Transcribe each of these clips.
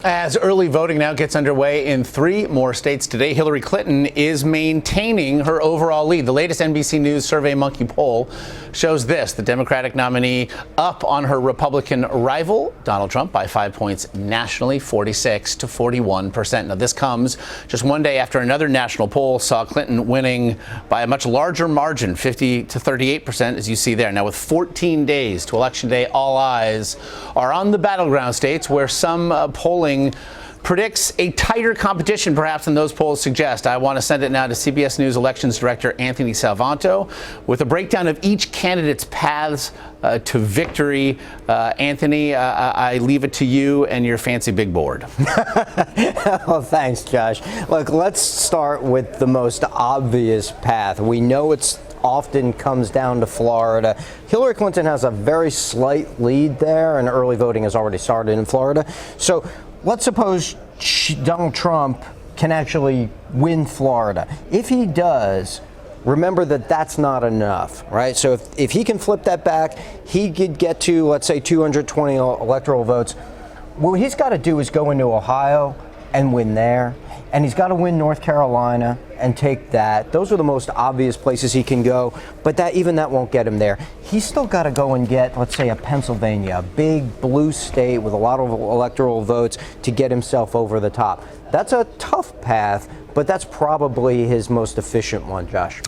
As early voting now gets underway in 3 more states today, Hillary Clinton is maintaining her overall lead. The latest NBC News SurveyMonkey poll shows this: the Democratic nominee up on her Republican rival, Donald Trump, by 5 points nationally, 46 to 41%. Now, this comes just one day after another national poll saw Clinton winning by a much larger margin, 50 to 38%, as you see there. Now, with 14 days to Election Day, all eyes are on the battleground states where some polling predicts a tighter competition perhaps than those polls suggest. I want to send it now to CBS News Elections Director Anthony Salvanto with a breakdown of each candidate's paths to victory. Anthony, I leave it to you and your fancy big board. Well, thanks, Josh. Look, let's start with the most obvious path. We know it's often comes down to Florida. Hillary Clinton has a very slight lead there, and early voting has already started in Florida. So let's suppose Donald Trump can actually win Florida. If he does, remember that that's not enough, right? So if he can flip that back, he could get to, let's say, 220 electoral votes. What he's got to do is go into Ohio and win there. And he's got to win North Carolina and take that. Those are the most obvious places he can go, but even that won't get him there. He's still got to go and get, let's say, a Pennsylvania, a big blue state with a lot of electoral votes to get himself over the top. That's a tough path, but that's probably his most efficient one, Josh.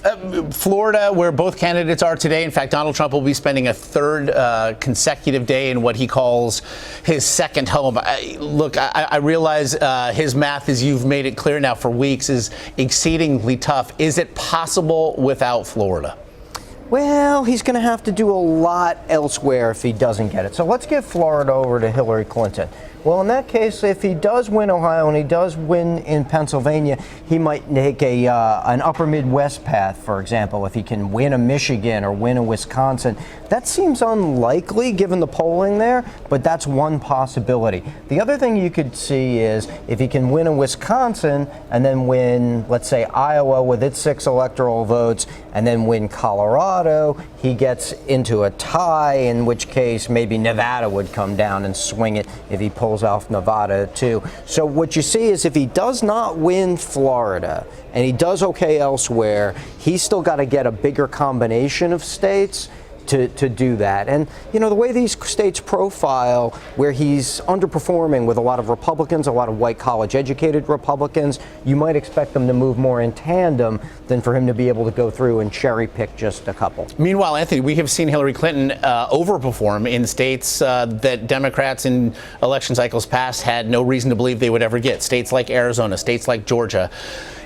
Florida, where both candidates are today. In fact, Donald Trump will be spending a third consecutive day in what he calls his second home. Look, I realize his math, as you've made it clear now for weeks, is exceedingly tough. Is it possible without Florida? Well, he's going to have to do a lot elsewhere if he doesn't get it. So let's give Florida over to Hillary Clinton. Well, in that case, if he does win Ohio and he does win in Pennsylvania, he might take an upper Midwest path, for example, if he can win a Michigan or win a Wisconsin. That seems unlikely given the polling there, but that's one possibility. The other thing you could see is if he can win a Wisconsin and then win, let's say, Iowa with its 6 electoral votes and then win Colorado, he gets into a tie, in which case maybe Nevada would come down and swing it if he pulls off Nevada too. So what you see is if he does not win Florida and he does okay elsewhere, he's still got to get a bigger combination of states to do that. And, you know, the way these states profile, where he's underperforming with a lot of Republicans, a lot of white college-educated Republicans, you might expect them to move more in tandem than for him to be able to go through and cherry-pick just a couple. Meanwhile, Anthony, we have seen Hillary Clinton overperform in states that Democrats in election cycles past had no reason to believe they would ever get. States like Arizona, states like Georgia.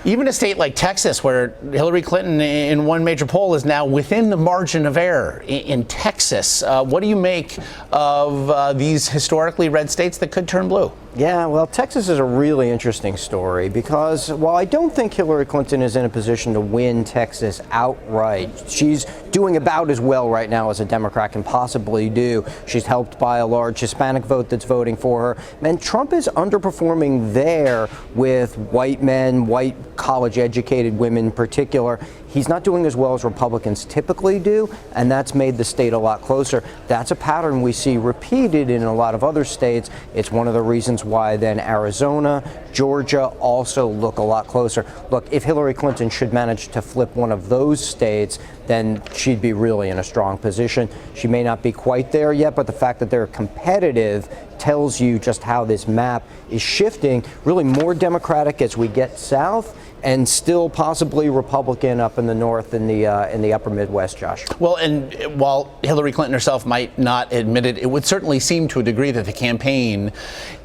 Even a state like Texas, where Hillary Clinton in one major poll is now within the margin of error. In Texas, what do you make of these historically red states that could turn blue? Yeah, well, Texas is a really interesting story because while I don't think Hillary Clinton is in a position to win Texas outright, she's doing about as well right now as a Democrat can possibly do. She's helped by a large Hispanic vote that's voting for her. And Trump is underperforming there with white men, white college-educated women in particular. He's not doing as well as Republicans typically do, and that's made the state a lot closer. That's a pattern we see repeated in a lot of other states. It's one of the reasons why then Arizona, Georgia also look a lot closer. Look, if Hillary Clinton should manage to flip one of those states, then she'd be really in a strong position. She may not be quite there yet, but the fact that they're competitive tells you just how this map is shifting, really more Democratic as we get south, and still possibly Republican up in the north in the upper Midwest, Josh. Well, and while Hillary Clinton herself might not admit it, it would certainly seem to a degree that the campaign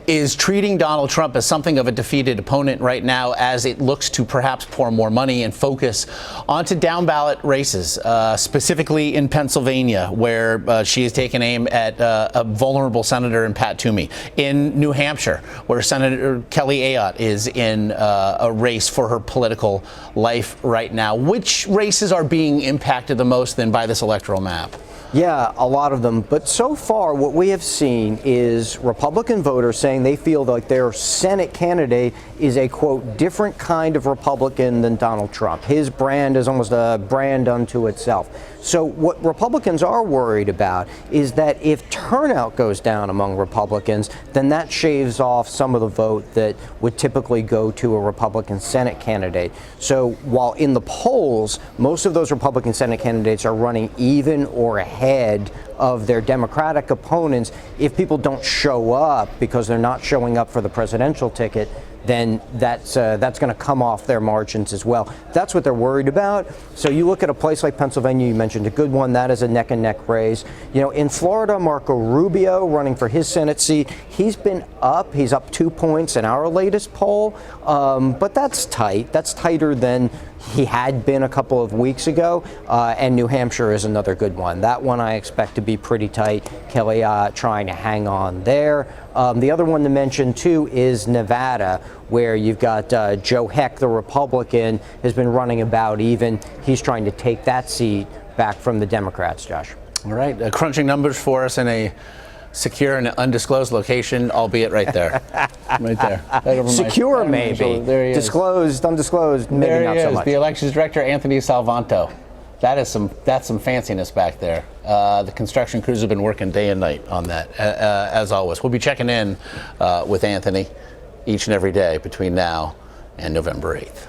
is treating Donald Trump as something of a defeated opponent right now, as it looks to perhaps pour more money and focus onto down-ballot races, specifically in Pennsylvania, where she has taken aim at a vulnerable senator in Pat Toomey, in New Hampshire, where Senator Kelly Ayotte is in a race for her political life right now. Which races are being impacted the most then by this electoral map? Yeah, a lot of them. But so far, what we have seen is Republican voters saying they feel like their Senate candidate is a, quote, different kind of Republican than Donald Trump. His brand is almost a brand unto itself. So what Republicans are worried about is that if turnout goes down among Republicans, then that shaves off some of the vote that would typically go to a Republican Senate candidate. So while in the polls, most of those Republican Senate candidates are running even or ahead of their Democratic opponents, if people don't show up because they're not showing up for the presidential ticket, then that's going to come off their margins as well. That's what they're worried about. So you look at a place like Pennsylvania, you mentioned a good one, that is a neck and neck race. You know, in Florida, Marco Rubio running for his Senate seat, he's been up. He's up 2 points in our latest poll, but that's tight. That's tighter than he had been a couple of weeks ago. And New Hampshire is another good one. That one I expect to be pretty tight. Kelly trying to hang on there. The other one to mention, too, is Nevada, where you've got Joe Heck, the Republican, has been running about even. He's trying to take that seat back from the Democrats, Josh. All right. Crunching numbers for us in a secure and undisclosed location, albeit right there. Right there. Right over secure, maybe. There he is. Disclosed, undisclosed, maybe there not he so is, much. the elections director, Anthony Salvanto. That's some fanciness back there. The construction crews have been working day and night on that, as always. We'll be checking in with Anthony each and every day between now and November 8th.